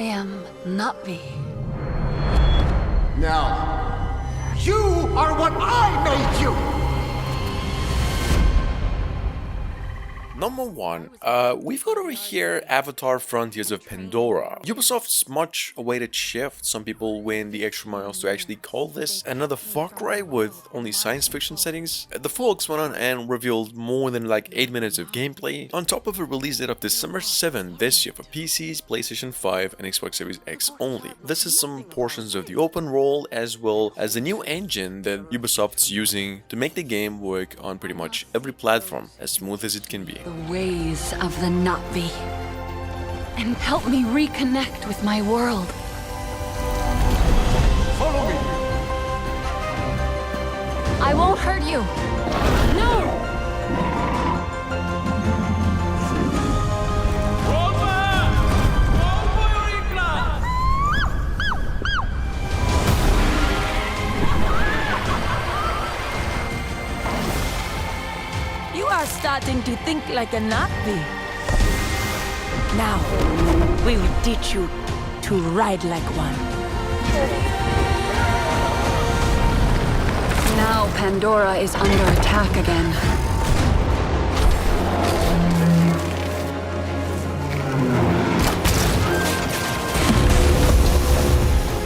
I am Navi. Now, you are what I made you! Number 1, we've got over here Avatar Frontiers of Pandora. Ubisoft's much awaited shift. Some people went the extra miles to actually call this another Far Cry with only science fiction settings. The folks went on and revealed more than like 8 minutes of gameplay, on top of a release date of December 7 this year for PCs, PlayStation 5 and Xbox Series X only. This is some portions of the open world as well as the new engine that Ubisoft's using to make the game work on pretty much every platform as smooth as it can be. The ways of the Navi. And help me reconnect with my world. Follow me! I won't hurt you. No! You are starting to think like a Navi. Now, we will teach you to ride like one. Now Pandora is under attack again.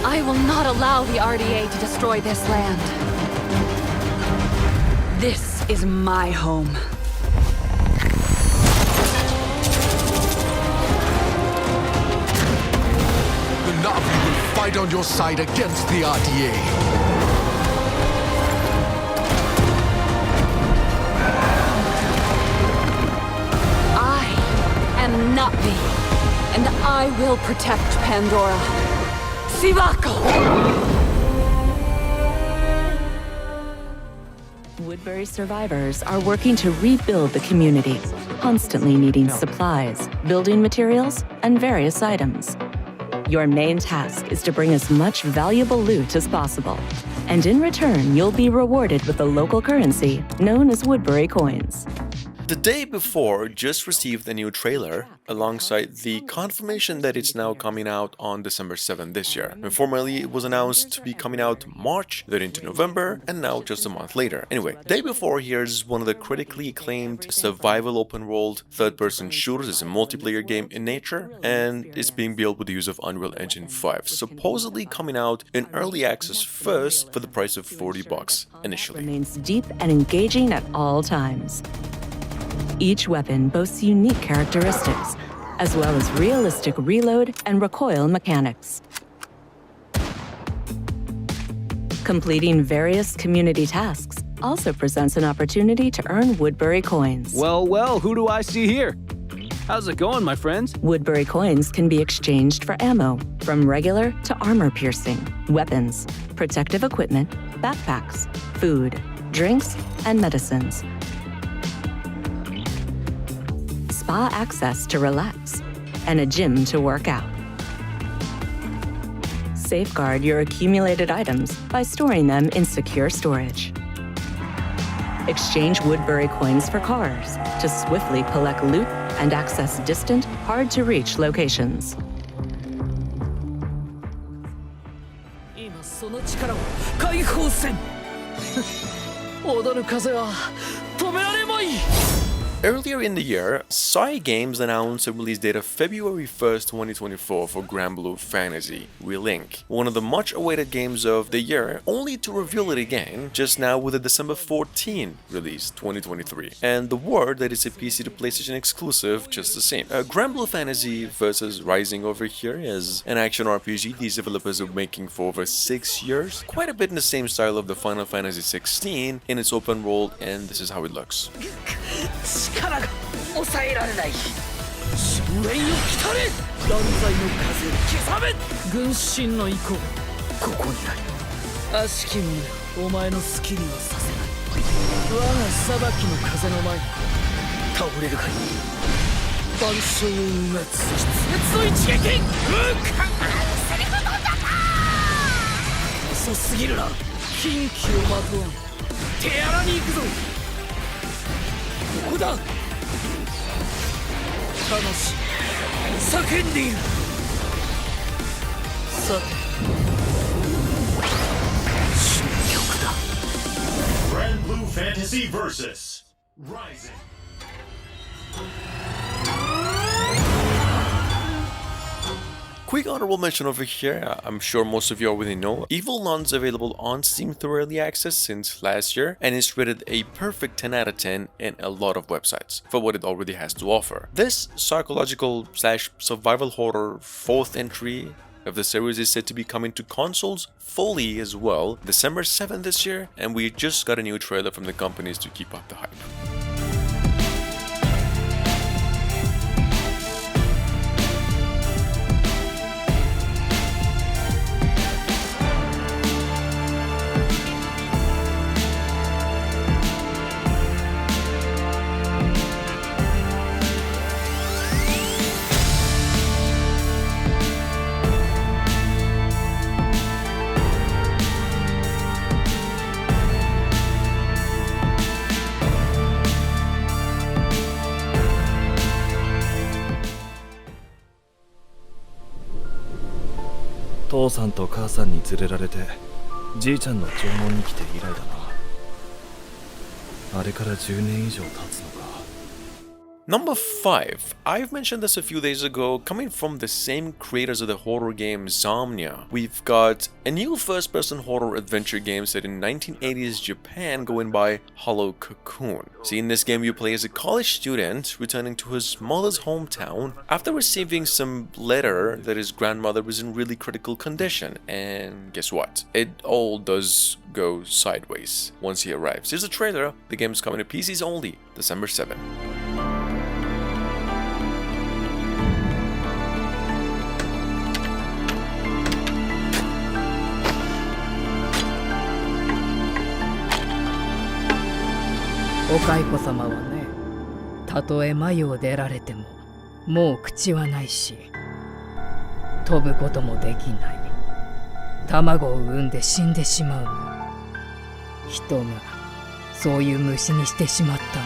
I will not allow the RDA to destroy this land. This is my home. The Navi will fight on your side against the RDA. I am Navi, and I will protect Pandora. Sivako! Woodbury survivors are working to rebuild the community, constantly needing supplies, building materials, and various items. Your main task is to bring as much valuable loot as possible, and in return, you'll be rewarded with the local currency known as Woodbury coins. The day before just received a new trailer alongside the confirmation that it's now coming out on December 7 this year. And formerly it was announced to be coming out March, then into November, and now just a month later. Anyway, day before, here's one of the critically acclaimed survival open world third-person shooters. It's a multiplayer game in nature, and it's being built with the use of Unreal Engine 5, supposedly coming out in early access first for the price of $40 initially. Remains deep and engaging at all times. Each weapon boasts unique characteristics, as well as realistic reload and recoil mechanics. Completing various community tasks also presents an opportunity to earn Woodbury coins. Well, who do I see here? How's it going, my friends? Woodbury coins can be exchanged for ammo, from regular to armor-piercing, weapons, protective equipment, backpacks, food, drinks, and medicines. Spa access to relax, and a gym to work out. Safeguard your accumulated items by storing them in secure storage. Exchange Woodbury coins for cars to swiftly collect loot and access distant, hard-to-reach locations. 今その力を解放せん。踊る風は止められまい。 Earlier in the year, Psy Games announced a release date of February 1st, 2024 for Granblue Fantasy Relink, one of the much awaited games of the year, only to reveal it again just now with a December 14 release, 2023. And the word that it's a PC to PlayStation exclusive just the same. Granblue Fantasy vs Rising over here is an action RPG these developers are making for over 6 years, quite a bit in the same style of the Final Fantasy 16 in its open world, and this is how it looks. 力が抑えられない。深淵よ来たれ。断罪の風刻め。軍神の意向ここにある。悪しき者お前の好きにはさせない。我が裁きの風の前に倒れるかい。万象をうがつ柘滅の一撃。遅すぎるな。近畿をまとわん。手荒に行くぞ。 ここだ魂叫んでいるさて終局だ Grand Blue Fantasy Versus Rising. Quick honorable mention over here, I'm sure most of you already know, Evil Nun's available on Steam through early access since last year and is rated a perfect 10 out of 10 in a lot of websites for what it already has to offer. This psychological/survival horror 4th entry of the series is said to be coming to consoles fully as well December 7th this year, and we just got a new trailer from the companies to keep up the hype. 父さんと母さんに連れられてじいちゃんの弔問に来て以来だな。あれから10年以上経つのか。 Number 5. I've mentioned this a few days ago, coming from the same creators of the horror game Zomnia. We've got a new first-person horror adventure game set in 1980s Japan going by Hollow Cocoon. See, in this game you play as a college student returning to his mother's hometown after receiving some letter that his grandmother was in really critical condition. And guess what? It all does go sideways once he arrives. Here's a trailer. The game is coming to PCs only, December 7th. お蚕様はね、たとえ繭を出られてももう口はないし飛ぶこともできない。卵を産んで死んでしまうの。人がそういう虫にしてしまったの。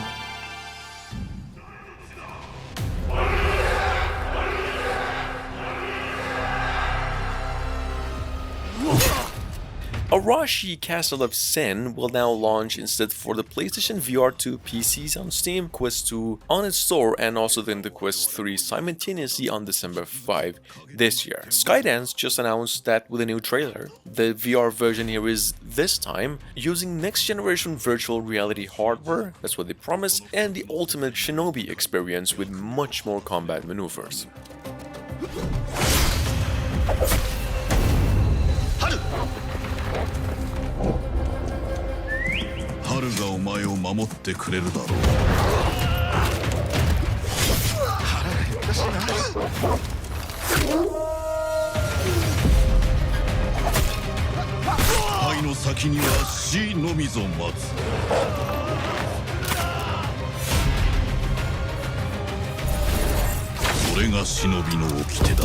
Arashi Castle of Sin will now launch instead for the PlayStation VR 2 PCs on Steam, Quest 2 on its store, and also then the Quest 3 simultaneously on December 5 this year. Skydance just announced that with a new trailer. The VR version here is, this time, using next generation virtual reality hardware, that's what they promise, and the ultimate shinobi experience with much more combat maneuvers. 春がお前を守ってくれるだろう。肺の先には死のみぞ待つ。それが忍びの掟だ。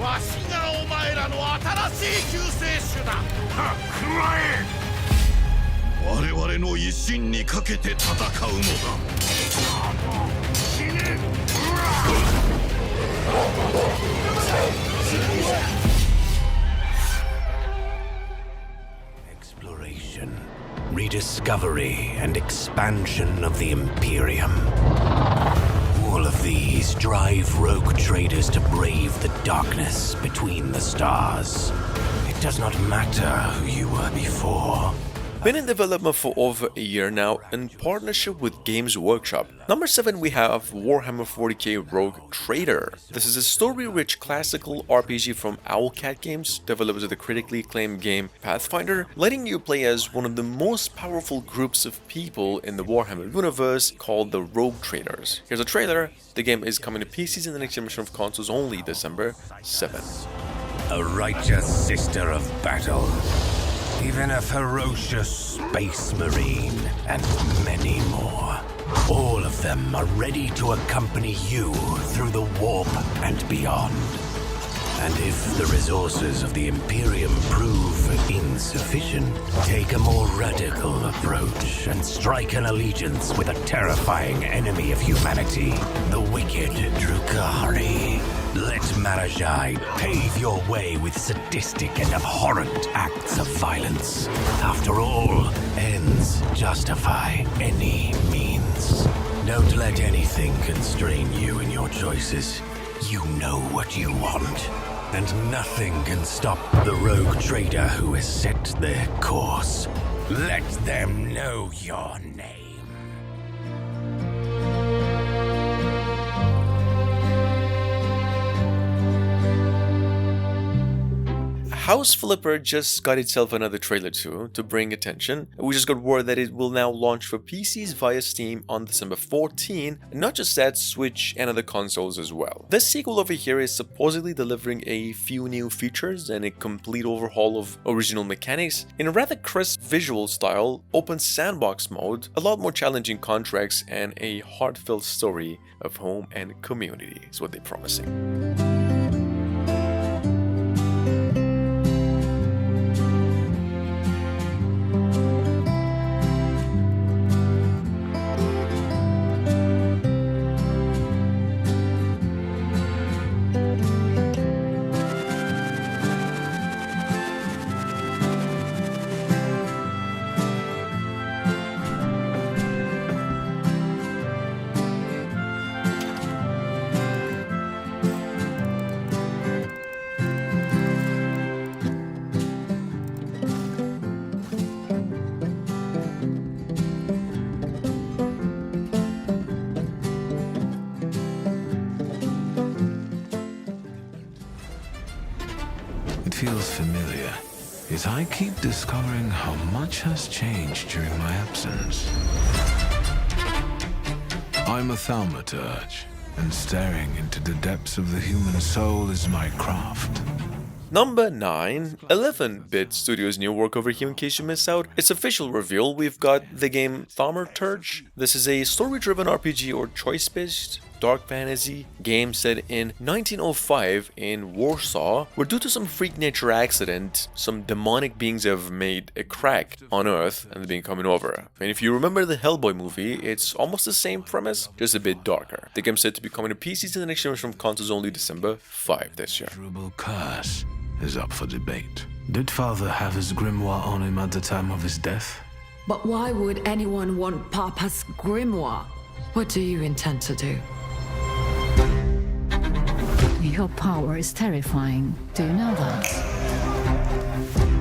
わしがお前らの新しい救世主だ。我々の威信にかけて戦うのだ。死ね。Exploration, rediscovery, and expansion of the Imperium. All of these drive rogue traders to brave the darkness between the stars. It does not matter who you were before. Been in development for over a year now in partnership with Games Workshop. Number 7 we have Warhammer 40k Rogue Traitor. This is a story-rich classical RPG from Owlcat Games, developers of the critically acclaimed game Pathfinder, letting you play as one of the most powerful groups of people in the Warhammer universe called the Rogue Traders. Here's a trailer. The game is coming to PCs in the next generation of consoles only December 7th. A righteous sister of battle. Even a ferocious space marine, and many more. All of them are ready to accompany you through the warp and beyond. And if the resources of the Imperium prove insufficient, take a more radical approach and strike an allegiance with a terrifying enemy of humanity, the wicked Drukhari. Let Marajai pave your way with sadistic and abhorrent acts of violence. After all, ends justify any means. Don't let anything constrain you in your choices. You know what you want, and nothing can stop the rogue trader who has set their course. Let them know your name. House Flipper just got itself another trailer too, to bring attention. We just got word that it will now launch for PCs via Steam on December 14, and not just that, Switch and other consoles as well. This sequel over here is supposedly delivering a few new features and a complete overhaul of original mechanics in a rather crisp visual style, open sandbox mode, a lot more challenging contracts, and a heartfelt story of home and community is what they're promising. It feels familiar, as I keep discovering how much has changed during my absence. I'm a thaumaturge, and staring into the depths of the human soul is my craft. Number 9, 11-Bit Studios' new work over here in case you missed out. Its official reveal, we've got the game Thaumaturge. This is a story-driven RPG or choice-based dark fantasy game set in 1905 in Warsaw, where due to some freak nature accident, some demonic beings have made a crack on Earth and they've been coming over. And if you remember the Hellboy movie, it's almost the same premise, just a bit darker. The game's set to be coming to PCs and the next generation from consoles only December 5 this year. Terrible curse is up for debate. Did Father have his grimoire on him at the time of his death? But why would anyone want Papa's grimoire? What do you intend to do? Your power is terrifying. Do you know that?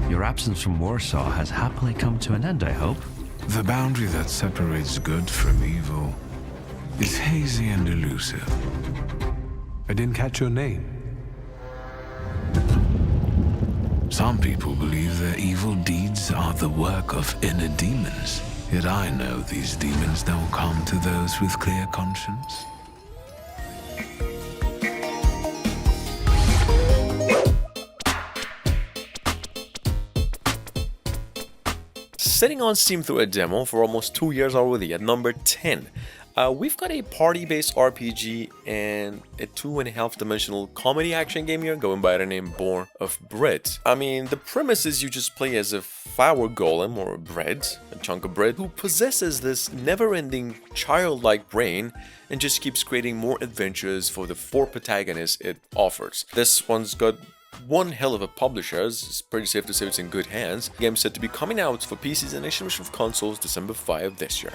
Your absence from Warsaw has happily come to an end, I hope. The boundary that separates good from evil is hazy and elusive. I didn't catch your name. Some people believe their evil deeds are the work of inner demons. Yet I know these demons don't come to those with clear conscience. Sitting on Steam through a demo for almost 2 years already at number 10. We've got a party-based RPG and a 2.5-dimensional comedy action game here going by the name Bor of Brit. I mean, the premise is you just play as a flour golem or bread, a chunk of bread, who possesses this never-ending childlike brain and just keeps creating more adventures for the 4 protagonists it offers. This one's got one hell of a publisher. It's pretty safe to say it's in good hands. The game's set to be coming out for PCs and next generation of consoles December 5 this year.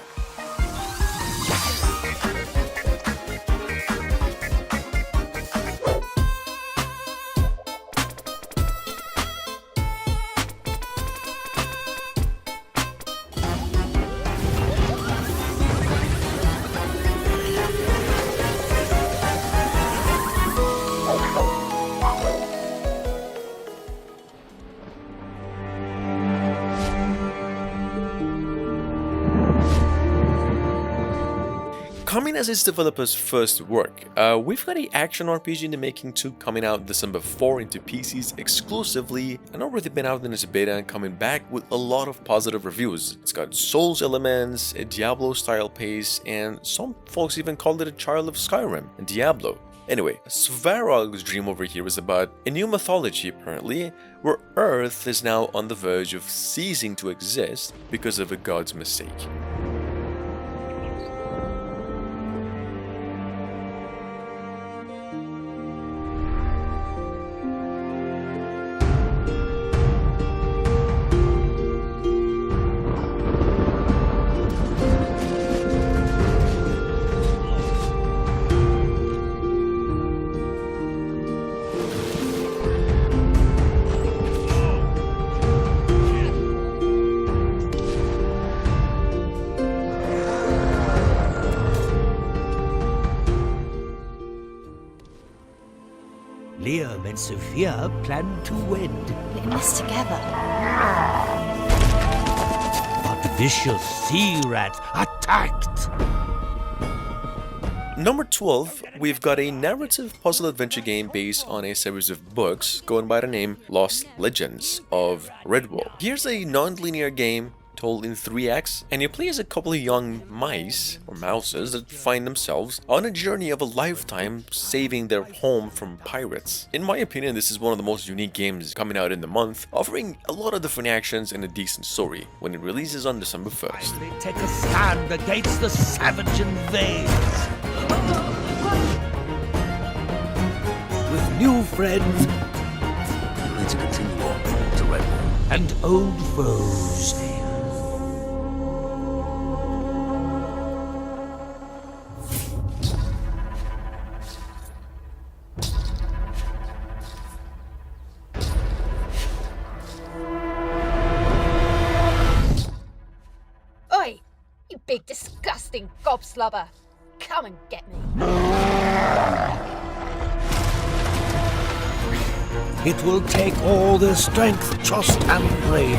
Coming as its developer's first work, we've got an action RPG in the making too, coming out December 4 into PCs exclusively, and already been out in its beta and coming back with a lot of positive reviews. It's got Souls elements, a Diablo style pace, and some folks even called it a child of Skyrim and Diablo. Anyway, Svarog's dream over here is about a new mythology apparently, where Earth is now on the verge of ceasing to exist because of a god's mistake. Liam and Sophia plan to wed. In this together. But vicious sea rats attacked. Number 12, we've got a narrative puzzle adventure game based on a series of books going by the name Lost Legends of Redwall. Here's a non-linear game told in 3 acts, and you play as a couple of young mice, or mouses, that find themselves on a journey of a lifetime saving their home from pirates. In my opinion, this is one of the most unique games coming out in the month, offering a lot of different actions and a decent story when it releases on December 1st. Take a stand against the savage invades. With new friends, we need to continue on to Redwall. And old foes. Oi! You big disgusting gobslobber! Come and get me! It will take all their strength, trust, and bravery.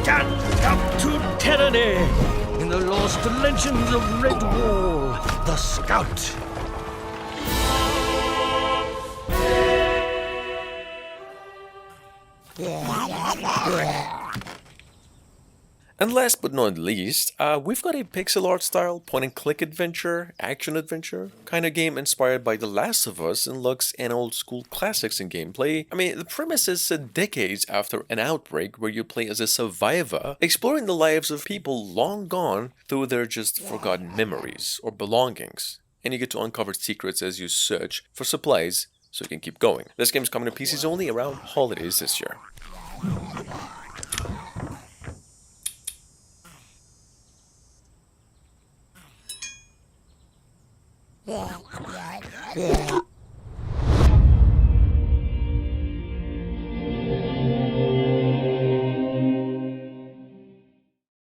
Stand up to tyranny in the lost legends of Redwall, the Scout. And last but not least, we've got a pixel art style point-and-click adventure, action adventure kind of game inspired by The Last of Us in looks and old school classics in gameplay. I mean, the premise is set decades after an outbreak where you play as a survivor, exploring the lives of people long gone through their just forgotten memories or belongings. And you get to uncover secrets as you search for supplies so you can keep going. This game is coming to PCs only around holidays this year. Yeah.